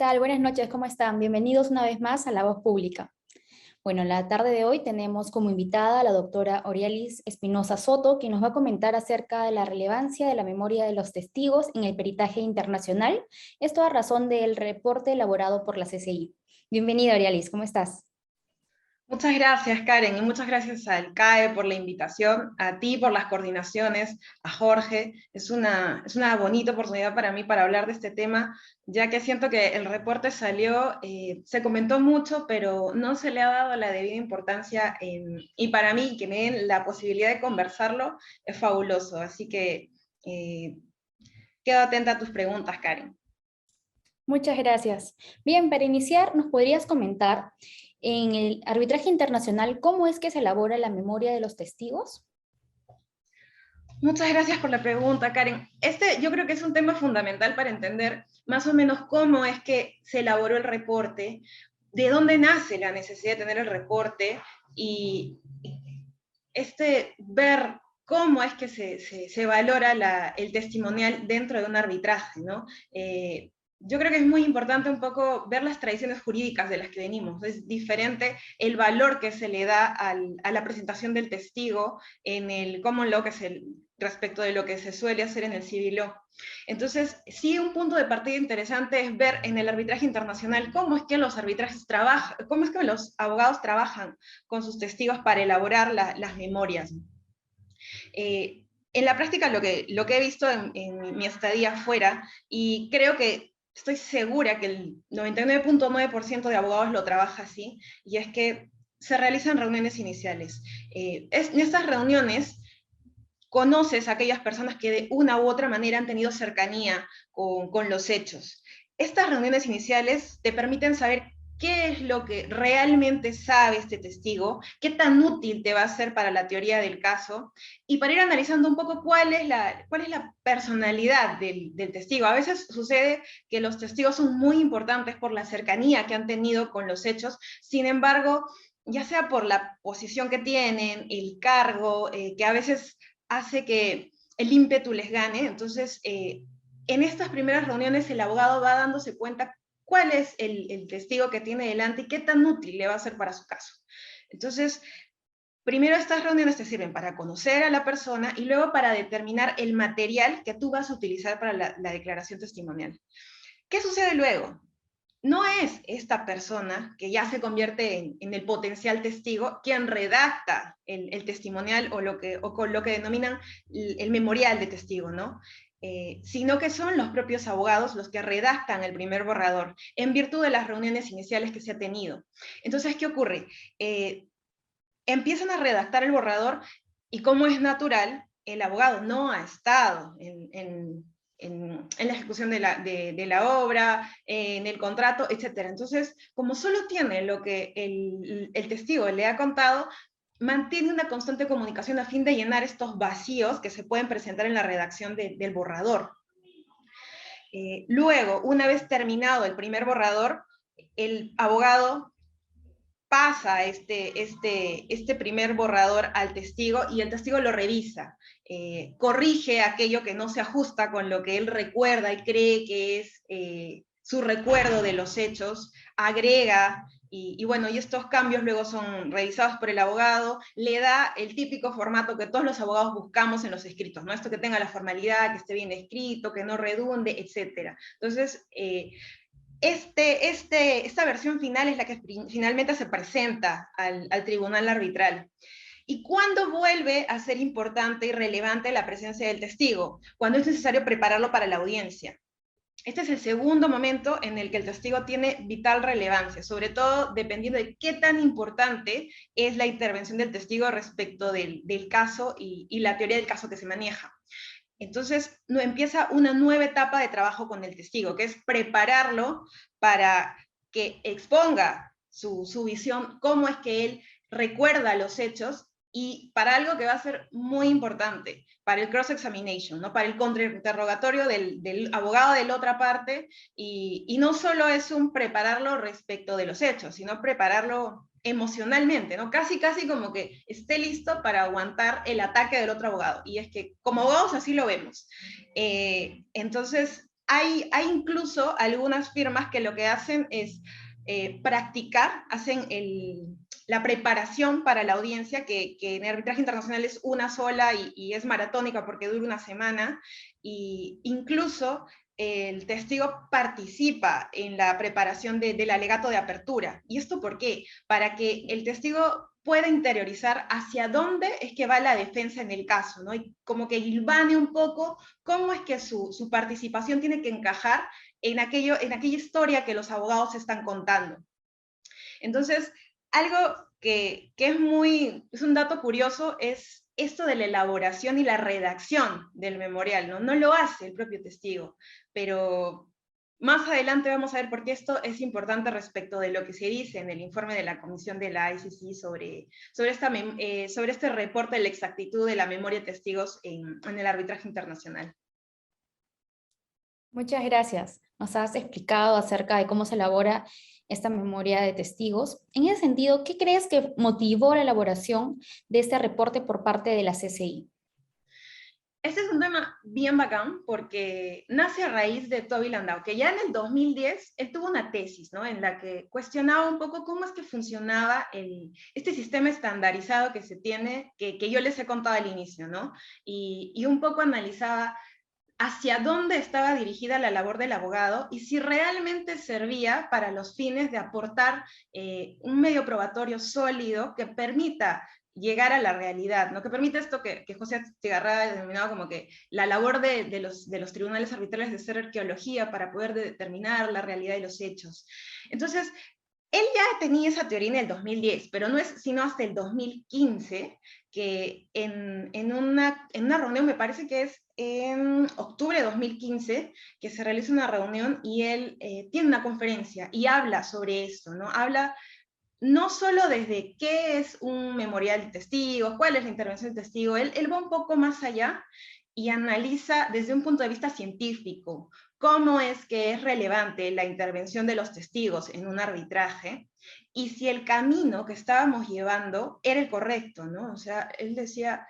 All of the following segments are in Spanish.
tal? Buenas noches, ¿cómo están? Bienvenidos una vez más a La Voz Pública. Bueno, la tarde de hoy tenemos como invitada a la doctora Orialis Espinosa Soto, quien nos va a comentar acerca de la relevancia de la memoria de los testigos en el peritaje internacional, esto a razón del reporte elaborado por la CCI. Bienvenida, Orialis, ¿cómo estás? Muchas gracias, Karen, y muchas gracias al CAE por la invitación, a ti por las coordinaciones, a Jorge. Es una bonita oportunidad para mí para hablar de este tema, ya que siento que el reporte salió, se comentó mucho, pero no se le ha dado la debida importancia, y para mí, que me den la posibilidad de conversarlo, es fabuloso. Así que quedo atenta a tus preguntas, Karen. Muchas gracias. Bien, para iniciar, ¿nos podrías comentar en el arbitraje internacional cómo es que se elabora la memoria de los testigos? Muchas gracias por la pregunta, Karen. Yo creo que es un tema fundamental para entender más o menos cómo es que se elaboró el reporte, de dónde nace la necesidad de tener el reporte y ver cómo es que se valora el testimonial dentro de un arbitraje, ¿no? Yo creo que es muy importante un poco ver las tradiciones jurídicas de las que venimos. Es diferente el valor que se le da a la presentación del testigo en el common law, respecto de lo que se suele hacer en el civil law. Entonces, sí, un punto de partida interesante es ver en el arbitraje internacional cómo es que los cómo es que los abogados trabajan con sus testigos para elaborar las memorias. En la práctica, lo que he visto en mi estadía afuera, y creo que estoy segura que el 99.9% de abogados lo trabaja así, y es que se realizan reuniones iniciales. En estas reuniones conoces a aquellas personas que de una u otra manera han tenido cercanía con los hechos. Estas reuniones iniciales te permiten saber qué es lo que realmente sabe este testigo, qué tan útil te va a ser para la teoría del caso, y para ir analizando un poco cuál es la personalidad del testigo. A veces sucede que los testigos son muy importantes por la cercanía que han tenido con los hechos, sin embargo, ya sea por la posición que tienen, el cargo, que a veces hace que el ímpetu les gane. Entonces, en estas primeras reuniones el abogado va dándose cuenta cuál es el testigo que tiene delante y qué tan útil le va a ser para su caso. Entonces, primero estas reuniones te sirven para conocer a la persona y luego para determinar el material que tú vas a utilizar para la declaración testimonial. ¿Qué sucede luego? No es esta persona que ya se convierte en el potencial testigo quien redacta el testimonial o con lo que denominan el memorial de testigo, ¿no? Sino que son los propios abogados los que redactan el primer borrador en virtud de las reuniones iniciales que se ha tenido. Entonces, ¿qué ocurre? Empiezan a redactar el borrador y, como es natural, el abogado no ha estado en la ejecución de la obra, en el contrato, etc. Entonces, como solo tiene lo que el testigo le ha contado, mantiene una constante comunicación a fin de llenar estos vacíos que se pueden presentar en la redacción del borrador. Luego, una vez terminado el primer borrador, el abogado pasa este primer borrador al testigo y el testigo lo revisa, corrige aquello que no se ajusta con lo que él recuerda y cree que es su recuerdo de los hechos, agrega, y bueno, y estos cambios luego son revisados por el abogado, le da el típico formato que todos los abogados buscamos en los escritos, ¿no? Esto que tenga la formalidad, que esté bien escrito, que no redunde, etc. Entonces, esta versión final es la que finalmente se presenta al tribunal arbitral. ¿Y cuándo vuelve a ser importante y relevante la presencia del testigo? Cuando es necesario prepararlo para la audiencia. Este es el segundo momento en el que el testigo tiene vital relevancia, sobre todo dependiendo de qué tan importante es la intervención del testigo respecto del caso y la teoría del caso que se maneja. Entonces, empieza una nueva etapa de trabajo con el testigo, que es prepararlo para que exponga su visión, cómo es que él recuerda los hechos, y para algo que va a ser muy importante, para el cross-examination, ¿no? Para el contrainterrogatorio del abogado de la otra parte, y no solo es un prepararlo respecto de los hechos, sino prepararlo emocionalmente, ¿no? Casi como que esté listo para aguantar el ataque del otro abogado. Y es que como abogados así lo vemos. Entonces, hay incluso algunas firmas que lo que hacen es practicar, hacen la preparación para la audiencia, que en el arbitraje internacional es una sola y es maratónica porque dura una semana, y incluso el testigo participa en la preparación del alegato de apertura. ¿Y esto por qué? Para que el testigo pueda interiorizar hacia dónde es que va la defensa en el caso, ¿no? Y como que ilvane un poco cómo es que su participación tiene que encajar en aquella historia que los abogados están contando. Entonces, algo que es un dato curioso es esto de la elaboración y la redacción del memorial, ¿no? No lo hace el propio testigo, pero más adelante vamos a ver por qué esto es importante respecto de lo que se dice en el informe de la Comisión de la ICC sobre este reporte de la exactitud de la memoria de testigos en el arbitraje internacional. Muchas gracias. Nos has explicado acerca de cómo se elabora esta memoria de testigos. En ese sentido, ¿qué crees que motivó la elaboración de este reporte por parte de la CCI? Este es un tema bien bacán porque nace a raíz de Toby Landau, que ya en el 2010 él tuvo una tesis, ¿no? En la que cuestionaba un poco cómo es que funcionaba este sistema estandarizado que se tiene, que yo les he contado al inicio, ¿no? Y un poco analizaba hacia dónde estaba dirigida la labor del abogado y si realmente servía para los fines de aportar un medio probatorio sólido que permita llegar a la realidad, ¿no? Que permite esto que José Astigarraga ha denominado como que la labor de los tribunales arbitrales de ser arqueología para poder determinar la realidad de los hechos. Entonces, él ya tenía esa teoría en el 2010, pero no es sino hasta el 2015 que en una reunión, me parece que es en octubre de 2015, que se realiza una reunión y él tiene una conferencia y habla sobre esto, ¿no? Habla no solo desde qué es un memorial de testigos, cuál es la intervención del testigo, él va un poco más allá y analiza desde un punto de vista científico cómo es que es relevante la intervención de los testigos en un arbitraje y si el camino que estábamos llevando era el correcto, ¿no? O sea, él decía,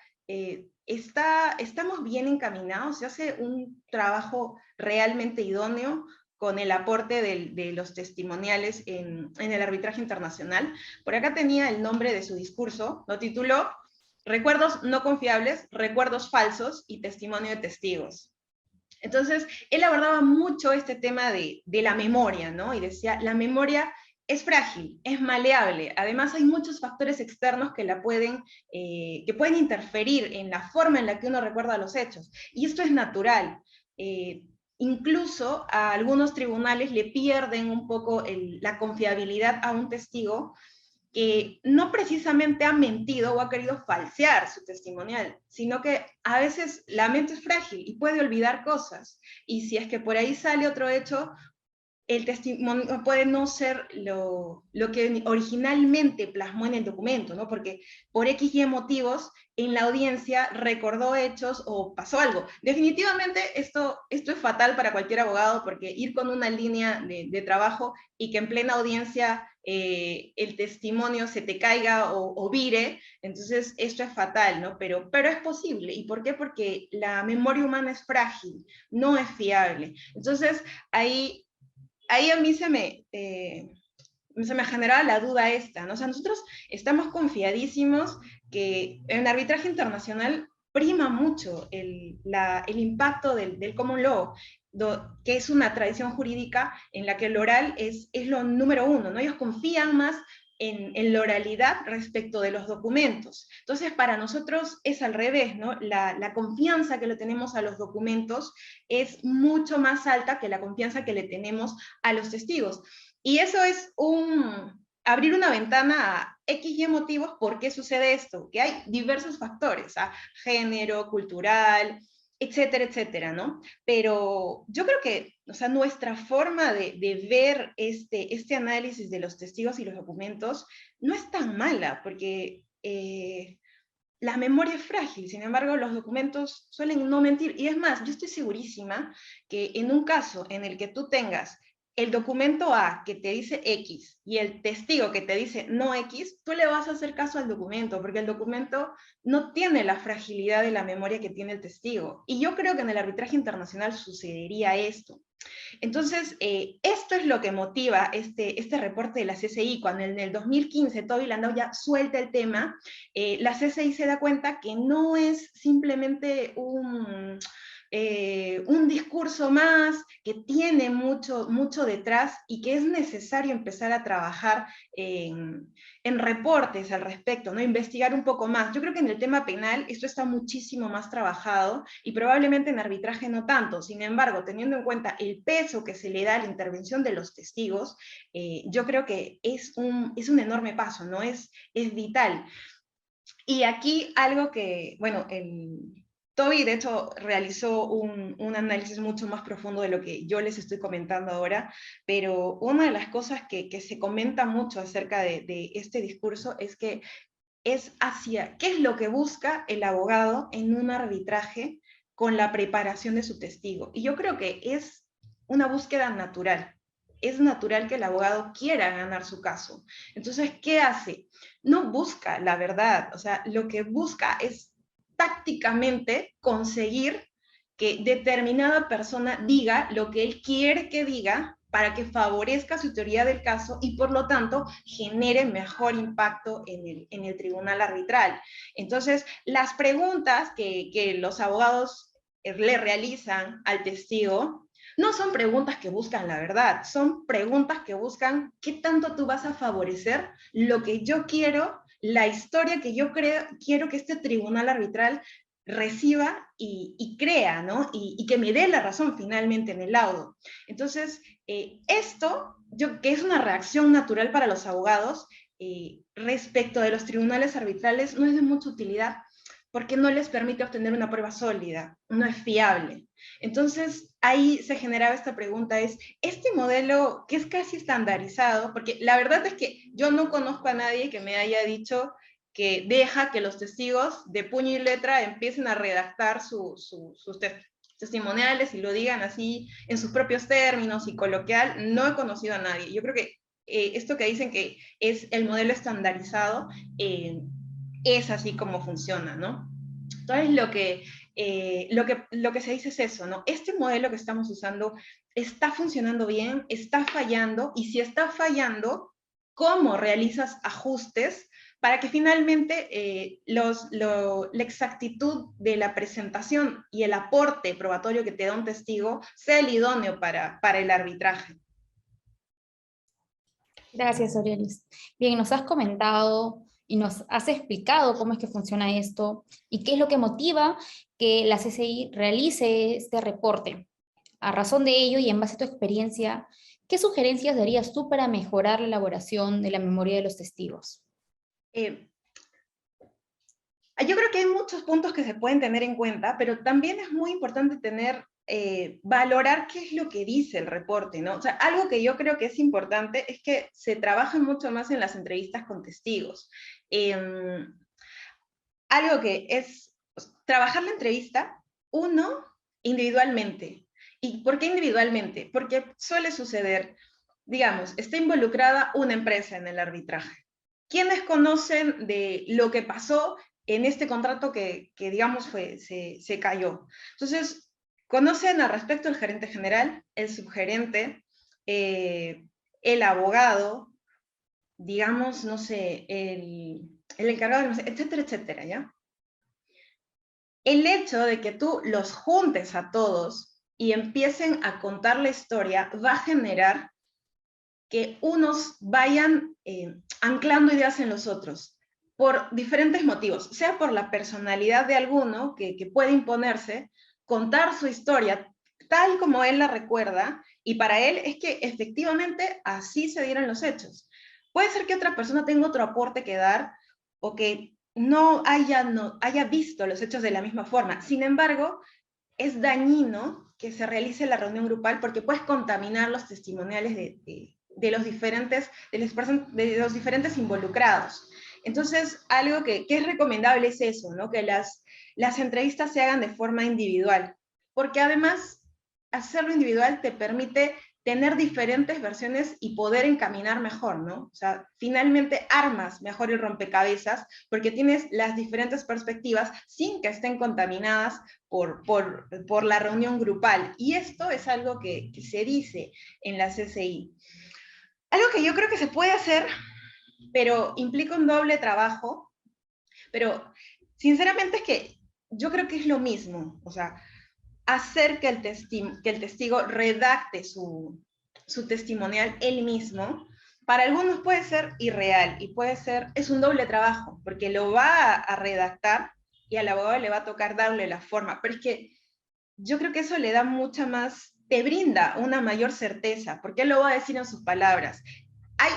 estamos bien encaminados, se hace un trabajo realmente idóneo con el aporte de los testimoniales en el arbitraje internacional. Por acá tenía el nombre de su discurso, lo tituló Recuerdos no confiables, recuerdos falsos y testimonio de testigos. Entonces, él abordaba mucho este tema de la memoria, ¿no? Y decía, la memoria es frágil, es maleable, además hay muchos factores externos que pueden interferir en la forma en la que uno recuerda los hechos, y esto es natural. Incluso a algunos tribunales le pierden un poco la confiabilidad a un testigo que no precisamente ha mentido o ha querido falsear su testimonial, sino que a veces la mente es frágil y puede olvidar cosas. Y si es que por ahí sale otro hecho, el testimonio puede no ser lo que originalmente plasmó en el documento, ¿no? Porque por X y motivos en la audiencia recordó hechos o pasó algo. Definitivamente esto es fatal para cualquier abogado porque ir con una línea de trabajo y que en plena audiencia el testimonio se te caiga o vire, entonces esto es fatal, ¿no? Pero es posible. ¿Y por qué? Porque la memoria humana es frágil, no es fiable. Entonces ahí a mí se me generaba la duda esta, ¿no? O sea, nosotros estamos confiadísimos que en el arbitraje internacional prima mucho el impacto del common law, que es una tradición jurídica en la que el oral es lo número uno, ¿no? Ellos confían más en la oralidad respecto de los documentos. Entonces, para nosotros es al revés, ¿no? La confianza que le tenemos a los documentos es mucho más alta que la confianza que le tenemos a los testigos. Y eso es abrir una ventana a X y motivos por qué sucede esto, que hay diversos factores, género, cultural, etcétera, etcétera, ¿no? Pero yo creo que, o sea, nuestra forma de ver este análisis de los testigos y los documentos no es tan mala, porque la memoria es frágil, sin embargo, los documentos suelen no mentir. Y es más, yo estoy segurísima que en un caso en el que tú tengas el documento A que te dice X y el testigo que te dice no X, tú le vas a hacer caso al documento, porque el documento no tiene la fragilidad de la memoria que tiene el testigo. Y yo creo que en el arbitraje internacional sucedería esto. Entonces, esto es lo que motiva este reporte de la CCI. Cuando en el 2015 Toby Landau ya suelta el tema, la CCI se da cuenta que no es simplemente un discurso más, que tiene mucho detrás y que es necesario empezar a trabajar en reportes al respecto, ¿no? Investigar un poco más. Yo creo que en el tema penal esto está muchísimo más trabajado y probablemente en arbitraje no tanto. Sin embargo, teniendo en cuenta el peso que se le da a la intervención de los testigos, yo creo que es un enorme paso, ¿no? Es vital. Y aquí algo que, bueno, Toby de hecho realizó un análisis mucho más profundo de lo que yo les estoy comentando ahora, pero una de las cosas que se comenta mucho acerca de este discurso es que es hacia qué es lo que busca el abogado en un arbitraje con la preparación de su testigo. Y yo creo que es una búsqueda natural. Es natural que el abogado quiera ganar su caso. Entonces, ¿qué hace? No busca la verdad, o sea, lo que busca es tácticamente conseguir que determinada persona diga lo que él quiere que diga para que favorezca su teoría del caso y por lo tanto genere mejor impacto en el tribunal arbitral. Entonces, las preguntas que los abogados le realizan al testigo no son preguntas que buscan la verdad, son preguntas que buscan qué tanto tú vas a favorecer lo que yo quiero, la historia que yo quiero que este tribunal arbitral reciba y crea, ¿no? Y que me dé la razón finalmente en el laudo. Entonces, esto, que es una reacción natural para los abogados, respecto de los tribunales arbitrales, no es de mucha utilidad porque no les permite obtener una prueba sólida, no es fiable. Entonces, ahí se generaba esta pregunta, este modelo que es casi estandarizado, porque la verdad es que yo no conozco a nadie que me haya dicho que deja que los testigos de puño y letra empiecen a redactar sus testimoniales y lo digan así en sus propios términos y coloquial, no he conocido a nadie. Yo creo que esto que dicen que es el modelo estandarizado, es así como funciona, ¿no? Entonces lo que se dice es eso, ¿no? Este modelo que estamos usando está funcionando bien, está fallando, y si está fallando, ¿cómo realizas ajustes para que finalmente la exactitud de la presentación y el aporte probatorio que te da un testigo sea el idóneo para el arbitraje? Gracias, Aurelis. Bien, nos has comentado y nos has explicado cómo es que funciona esto y qué es lo que motiva que la CCI realice este reporte. A razón de ello y en base a tu experiencia, ¿qué sugerencias darías tú para mejorar la elaboración de la memoria de los testigos? Yo creo que hay muchos puntos que se pueden tener en cuenta, pero también es muy importante valorar qué es lo que dice el reporte, ¿no? O sea, algo que yo creo que es importante es que se trabaja mucho más en las entrevistas con testigos. Algo que es trabajar la entrevista, uno, individualmente. ¿Y por qué individualmente? Porque suele suceder, digamos, está involucrada una empresa en el arbitraje. ¿Quiénes conocen de lo que pasó en este contrato que digamos, se cayó? Entonces, conocen al respecto el gerente general, el subgerente, el abogado, digamos, no sé, el encargado, etcétera, etcétera, ¿ya? El hecho de que tú los juntes a todos y empiecen a contar la historia va a generar que unos vayan anclando ideas en los otros por diferentes motivos, sea por la personalidad de alguno que puede imponerse, contar su historia tal como él la recuerda, y para él es que efectivamente así se dieron los hechos. Puede ser que otra persona tenga otro aporte que dar, o que no haya visto los hechos de la misma forma. Sin embargo, es dañino que se realice la reunión grupal porque puedes contaminar los testimoniales de los diferentes involucrados. Entonces, algo que es recomendable es eso, ¿no? Que las entrevistas se hagan de forma individual, porque además hacerlo individual te permite tener diferentes versiones y poder encaminar mejor, ¿no? O sea, finalmente armas mejor el rompecabezas porque tienes las diferentes perspectivas sin que estén contaminadas por la reunión grupal. Y esto es algo que se dice en la CCI. Algo que yo creo que se puede hacer, pero implica un doble trabajo, pero sinceramente es que yo creo que es lo mismo, o sea, hacer que el testigo redacte su testimonial él mismo, para algunos puede ser irreal y puede ser, es un doble trabajo, porque lo va a redactar y al abogado le va a tocar darle la forma, pero es que yo creo que eso le da mucha más, te brinda una mayor certeza, porque él lo va a decir en sus palabras. Hay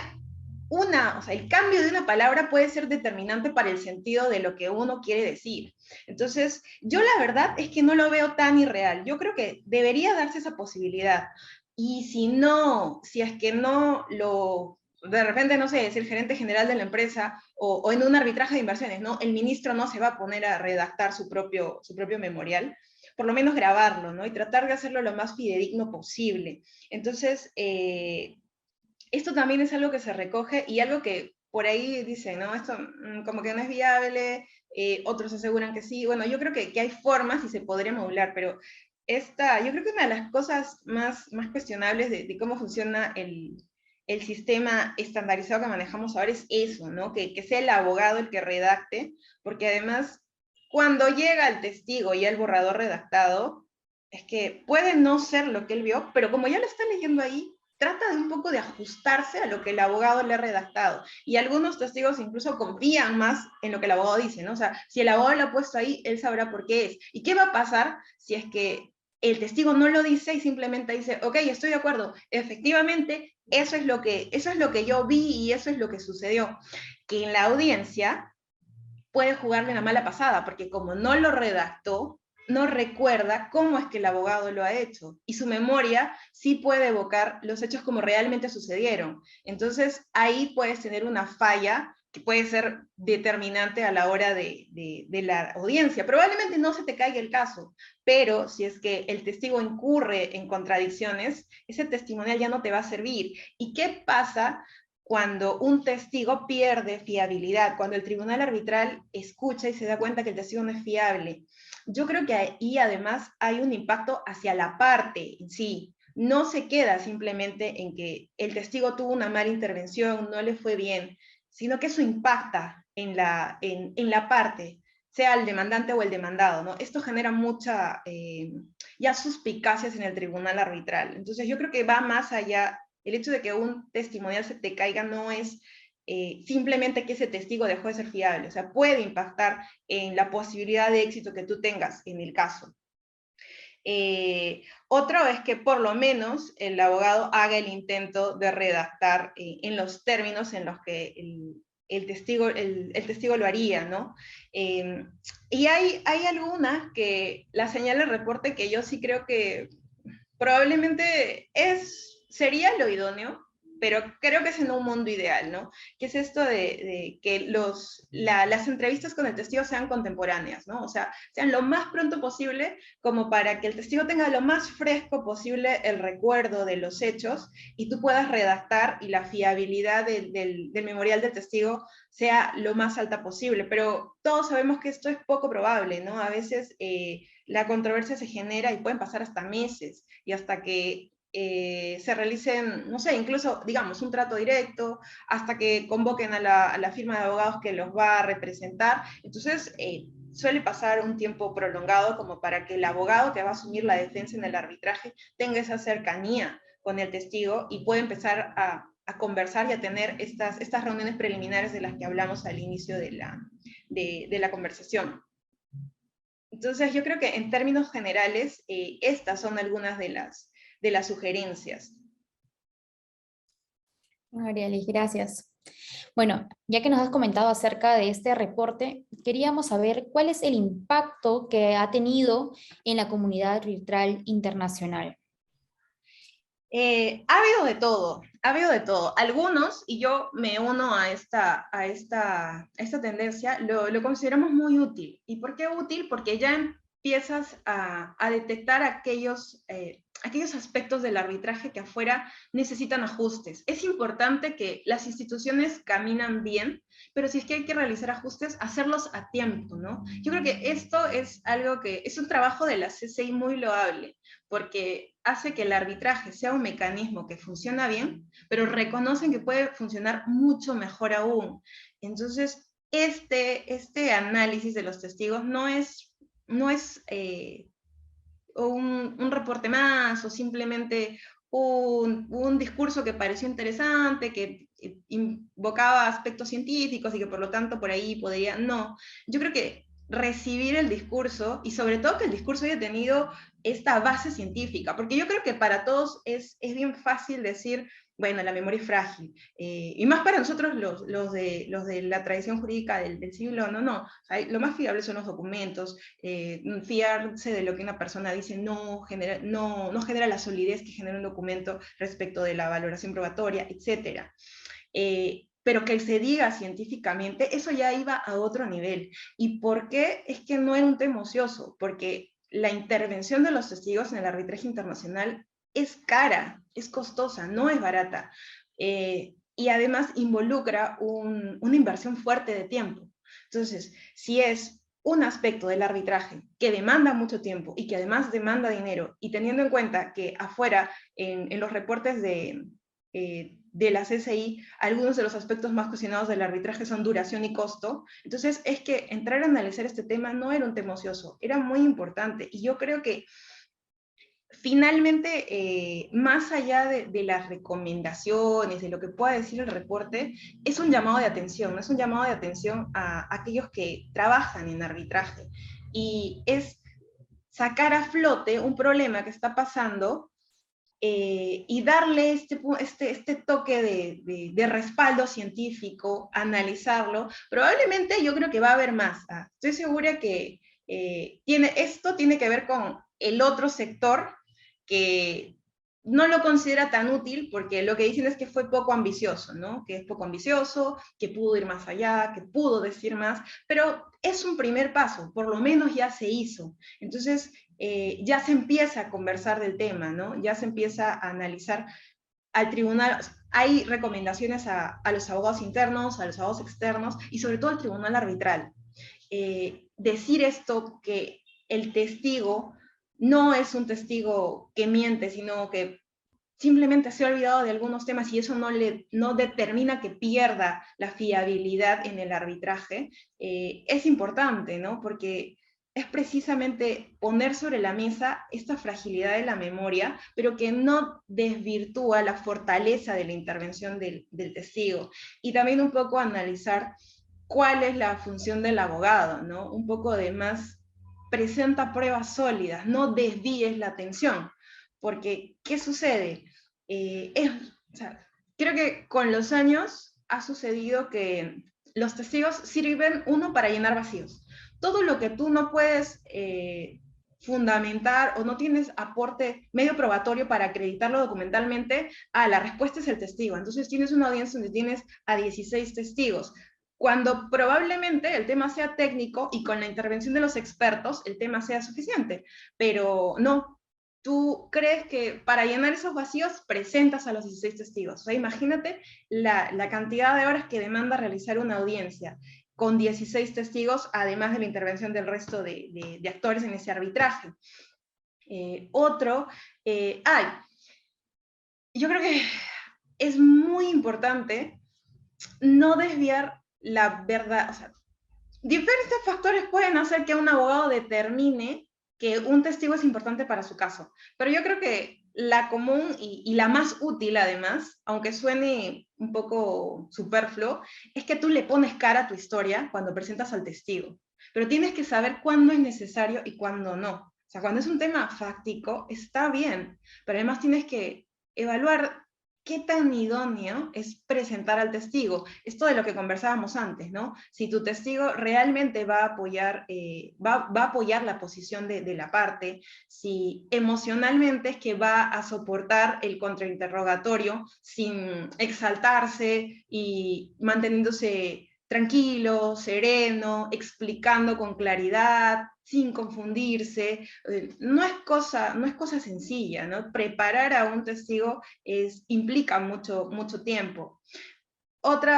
o sea, el cambio de una palabra puede ser determinante para el sentido de lo que uno quiere decir. Entonces, yo la verdad es que no lo veo tan irreal. Yo creo que debería darse esa posibilidad. Y si no, si es que no lo, de repente, no sé, es el gerente general de la empresa o en un arbitraje de inversiones, ¿no? El ministro no se va a poner a redactar su propio memorial, por lo menos grabarlo, ¿no? Y tratar de hacerlo lo más fidedigno posible. Entonces, esto también es algo que se recoge y algo que por ahí dicen, ¿no? Esto como que no es viable, otros aseguran que sí. Bueno, yo creo que hay formas y se podría modular, pero yo creo que una de las cosas más cuestionables de cómo funciona el sistema estandarizado que manejamos ahora es eso, ¿no? Que sea el abogado el que redacte, porque además, cuando llega el testigo y el borrador redactado, es que puede no ser lo que él vio, pero como ya lo está leyendo ahí, trata de un poco de ajustarse a lo que el abogado le ha redactado. Y algunos testigos incluso confían más en lo que el abogado dice, ¿no? O sea, si el abogado lo ha puesto ahí, él sabrá por qué es. ¿Y qué va a pasar si es que el testigo no lo dice y simplemente dice, ok, estoy de acuerdo, efectivamente, eso es lo que yo vi y eso es lo que sucedió? Que en la audiencia puede jugarle una mala pasada, porque como no lo redactó, no recuerda cómo es que el abogado lo ha hecho, y su memoria sí puede evocar los hechos como realmente sucedieron. Entonces, ahí puedes tener una falla que puede ser determinante a la hora de la audiencia. Probablemente no se te caiga el caso, pero si es que el testigo incurre en contradicciones, ese testimonial ya no te va a servir. ¿Y qué pasa cuando un testigo pierde fiabilidad, cuando el tribunal arbitral escucha y se da cuenta que el testigo no es fiable? Yo creo que ahí además hay un impacto hacia la parte en sí. No se queda simplemente en que el testigo tuvo una mala intervención, no le fue bien, sino que eso impacta en la parte, sea el demandante o el demandado, ¿no? Esto genera mucha ya suspicacias en el tribunal arbitral. Entonces yo creo que va más allá. El hecho de que un testimonial se te caiga no es simplemente que ese testigo dejó de ser fiable, o sea, puede impactar en la posibilidad de éxito que tú tengas en el caso. Otro es que por lo menos el abogado haga el intento de redactar en los términos en los que el testigo lo haría, ¿no? Y hay algunas que la señala el reporte que yo sí creo que probablemente sería lo idóneo, pero creo que es en un mundo ideal, ¿no? Que es esto de que las entrevistas con el testigo sean contemporáneas, ¿no? O sea, sean lo más pronto posible, como para que el testigo tenga lo más fresco posible el recuerdo de los hechos y tú puedas redactar y la fiabilidad del memorial del testigo sea lo más alta posible. Pero todos sabemos que esto es poco probable, ¿no? A veces la controversia se genera y pueden pasar hasta meses y hasta que se realicen, no sé, incluso, digamos, un trato directo, hasta que convoquen a la firma de abogados que los va a representar. Entonces, suele pasar un tiempo prolongado como para que el abogado que va a asumir la defensa en el arbitraje tenga esa cercanía con el testigo y pueda empezar a conversar y a tener estas reuniones preliminares de las que hablamos al inicio de la conversación. Entonces, yo creo que en términos generales, estas son algunas de las sugerencias. Ariely, gracias. Bueno, ya que nos has comentado acerca de este reporte, queríamos saber cuál es el impacto que ha tenido en la comunidad arbitral internacional. Ha habido de todo, ha habido de todo. Algunos, y yo me uno a esta tendencia, lo consideramos muy útil. ¿Y por qué útil? Porque ya empiezas a detectar aquellos aspectos del arbitraje que afuera necesitan ajustes. Es importante que las instituciones caminan bien, pero si es que hay que realizar ajustes, hacerlos a tiempo, ¿no? Yo creo que esto es algo que es un trabajo de la CCI muy loable, porque hace que el arbitraje sea un mecanismo que funciona bien, pero reconocen que puede funcionar mucho mejor aún. Entonces, este análisis de los testigos no es un reporte más o simplemente un discurso que pareció interesante, que invocaba aspectos científicos y que por lo tanto por ahí podría... No, yo creo que recibir el discurso y sobre todo que el discurso haya tenido esta base científica, porque yo creo que para todos es bien fácil decir, bueno, la memoria es frágil, y más para nosotros los de la tradición jurídica del siglo, no, o sea, lo más fiable son los documentos, fiarse de lo que una persona dice no genera la solidez que genera un documento respecto de la valoración probatoria, etc. Pero que se diga científicamente, eso ya iba a otro nivel. ¿Y por qué? Es que no era un tema ocioso, porque la intervención de los testigos en el arbitraje internacional es cara, es costosa, no es barata. Y además involucra una inversión fuerte de tiempo. Entonces, si es un aspecto del arbitraje que demanda mucho tiempo y que además demanda dinero, y teniendo en cuenta que afuera, en los reportes de la CCI, algunos de los aspectos más cuestionados del arbitraje son duración y costo, entonces es que entrar a analizar este tema no era un tema ocioso, era muy importante, y yo creo que finalmente, más allá de las recomendaciones, de lo que pueda decir el reporte, es un llamado de atención, es un llamado de atención a aquellos que trabajan en arbitraje, y es sacar a flote un problema que está pasando, y darle este toque de respaldo científico, analizarlo. Probablemente yo creo que va a haber más. Estoy segura que esto tiene que ver con el otro sector que no lo considera tan útil porque lo que dicen es que fue poco ambicioso, ¿no? Que es poco ambicioso, que pudo ir más allá, que pudo decir más, pero es un primer paso, por lo menos ya se hizo. Entonces, ya se empieza a conversar del tema, ¿no? Ya se empieza a analizar al tribunal. Hay recomendaciones a los abogados internos, a los abogados externos y sobre todo al tribunal arbitral. Decir esto, que el testigo no es un testigo que miente, sino que simplemente se ha olvidado de algunos temas y eso no determina que pierda la fiabilidad en el arbitraje, es importante, ¿no? Porque es precisamente poner sobre la mesa esta fragilidad de la memoria, pero que no desvirtúa la fortaleza de la intervención del testigo. Y también un poco analizar cuál es la función del abogado, ¿no? Un poco de más, presenta pruebas sólidas, no desvíes la atención, porque ¿qué sucede? O sea, creo que con los años ha sucedido que los testigos sirven, uno, para llenar vacíos. Todo lo que tú no puedes fundamentar o no tienes aporte medio probatorio para acreditarlo documentalmente, la respuesta es el testigo. Entonces tienes una audiencia donde tienes a 16 testigos, cuando probablemente el tema sea técnico y con la intervención de los expertos el tema sea suficiente, pero no. Tú crees que para llenar esos vacíos presentas a los 16 testigos. O sea, imagínate la cantidad de horas que demanda realizar una audiencia con 16 testigos, además de la intervención del resto de actores en ese arbitraje. Yo creo que es muy importante no desviar la verdad. O sea, diferentes factores pueden hacer que un abogado determine que un testigo es importante para su caso, pero yo creo que la común y la más útil además, aunque suene un poco superfluo, es que tú le pones cara a tu historia cuando presentas al testigo, pero tienes que saber cuándo es necesario y cuándo no. O sea, cuando es un tema fáctico, está bien, pero además tienes que evaluar qué tan idóneo es presentar al testigo. Esto de lo que conversábamos antes, ¿no? Si tu testigo realmente va a apoyar, va a apoyar la posición de la parte, si emocionalmente es que va a soportar el contrainterrogatorio sin exaltarse y manteniéndose tranquilo, sereno, explicando con claridad, sin confundirse. No es cosa sencilla, ¿no? Preparar a un testigo implica mucho tiempo. Otro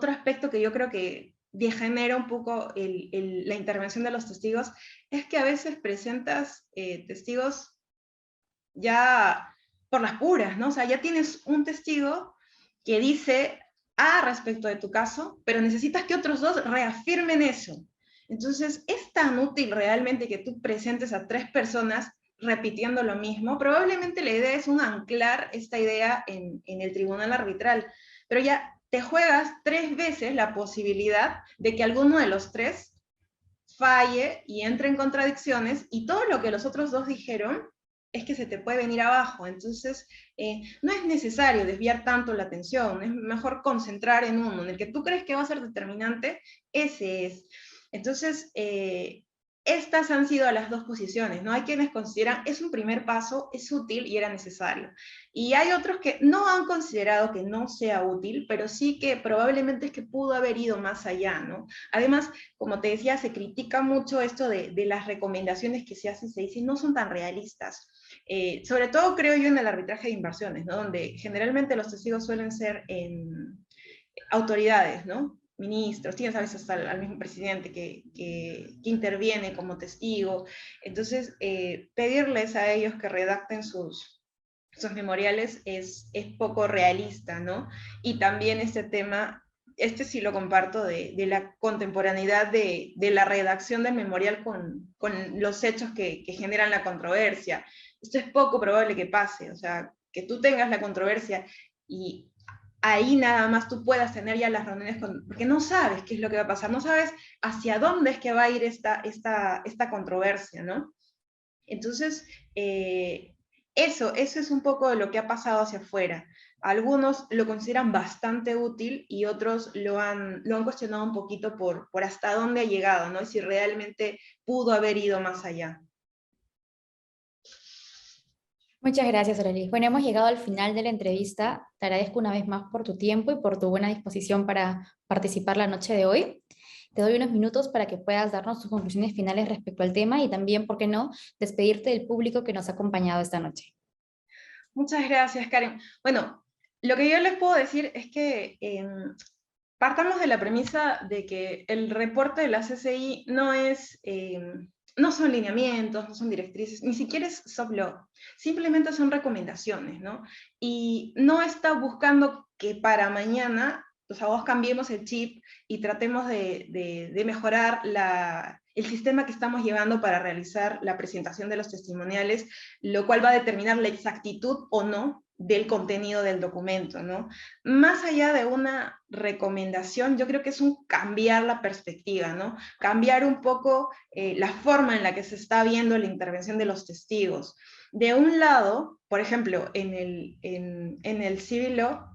aspecto que yo creo que degenera un poco la intervención de los testigos es que a veces presentas testigos ya por las puras, ¿no? O sea, ya tienes un testigo que dice A respecto de tu caso, pero necesitas que otros dos reafirmen eso. Entonces, es tan útil realmente que tú presentes a 3 personas repitiendo lo mismo. Probablemente la idea es anclar esta idea en el tribunal arbitral, pero ya te juegas 3 veces la posibilidad de que alguno de los 3 falle y entre en contradicciones, y todo lo que los otros 2 dijeron es que se te puede venir abajo. Entonces, no es necesario desviar tanto la atención, es mejor concentrar en uno, en el que tú crees que va a ser determinante, ese es. Entonces, estas han sido las 2 posiciones, ¿no? Hay quienes consideran, es un primer paso, es útil y era necesario. Y hay otros que no han considerado que no sea útil, pero sí que probablemente es que pudo haber ido más allá, ¿no? Además, como te decía, se critica mucho esto de las recomendaciones que se hacen, se dicen, no son tan realistas. Sobre todo creo yo en el arbitraje de inversiones, ¿no? Donde generalmente los testigos suelen ser autoridades, ¿no? Ministros, tienes a veces al mismo presidente que interviene como testigo. Entonces, pedirles a ellos que redacten sus memoriales es poco realista, ¿no? Y también este tema, sí lo comparto, de la contemporaneidad de la redacción del memorial con los hechos que generan la controversia. Esto es poco probable que pase, o sea, que tú tengas la controversia y ahí nada más tú puedas tener ya las reuniones porque no sabes qué es lo que va a pasar, no sabes hacia dónde es que va a ir esta controversia, ¿no? Entonces, eso es un poco de lo que ha pasado hacia afuera. Algunos lo consideran bastante útil y otros lo han cuestionado un poquito por hasta dónde ha llegado, ¿no? Y si realmente pudo haber ido más allá. Muchas gracias, Arelis. Bueno, hemos llegado al final de la entrevista. Te agradezco una vez más por tu tiempo y por tu buena disposición para participar la noche de hoy. Te doy unos minutos para que puedas darnos tus conclusiones finales respecto al tema y también, ¿por qué no?, despedirte del público que nos ha acompañado esta noche. Muchas gracias, Karen. Bueno, lo que yo les puedo decir es que partamos de la premisa de que el reporte de la CCI no son lineamientos, no son directrices, ni siquiera es soft law, simplemente son recomendaciones, ¿no? Y no está buscando que para mañana los abogados cambiemos el chip y tratemos de mejorar el sistema que estamos llevando para realizar la presentación de los testimoniales, lo cual va a determinar la exactitud o no del contenido del documento, ¿no? Más allá de una recomendación, yo creo que es un cambiar la perspectiva, ¿no? Cambiar un poco la forma en la que se está viendo la intervención de los testigos. De un lado, por ejemplo, en el civil law,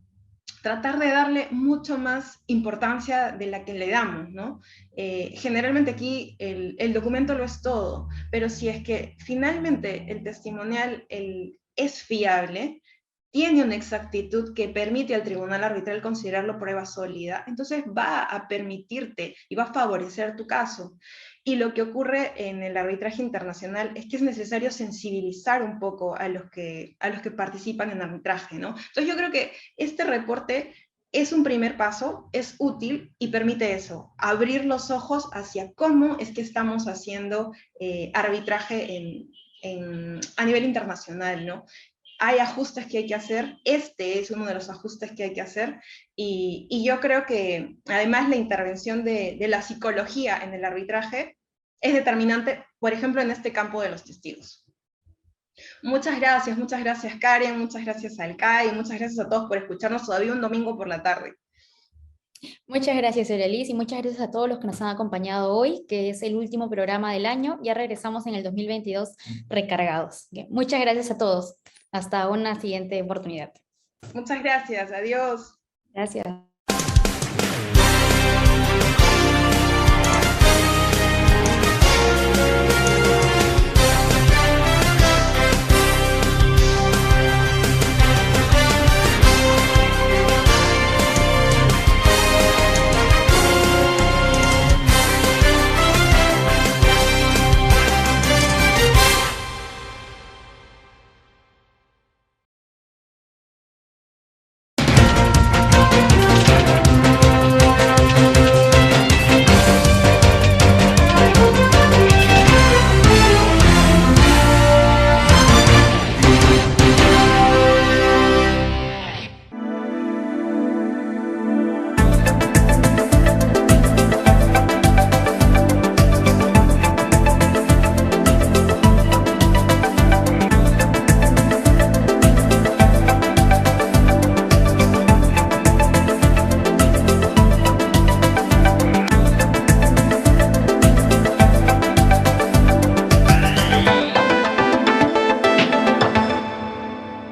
tratar de darle mucho más importancia de la que le damos, ¿no? Generalmente aquí el documento lo es todo, pero si es que finalmente el testimonial es fiable, tiene una exactitud que permite al tribunal arbitral considerarlo prueba sólida, entonces va a permitirte y va a favorecer tu caso. Y lo que ocurre en el arbitraje internacional es que es necesario sensibilizar un poco a los que participan en arbitraje, ¿no? Entonces yo creo que este reporte es un primer paso, es útil y permite eso, abrir los ojos hacia cómo es que estamos haciendo arbitraje a nivel internacional, ¿no? Hay ajustes que hay que hacer, este es uno de los ajustes que hay que hacer, y yo creo que además la intervención de la psicología en el arbitraje es determinante, por ejemplo, en este campo de los testigos. Muchas gracias Karen, muchas gracias al CAI, muchas gracias a todos por escucharnos todavía un domingo por la tarde. Muchas gracias, Erelis, y muchas gracias a todos los que nos han acompañado hoy, que es el último programa del año. Ya regresamos en el 2022 recargados. Muchas gracias a todos. Hasta una siguiente oportunidad. Muchas gracias, adiós. Gracias.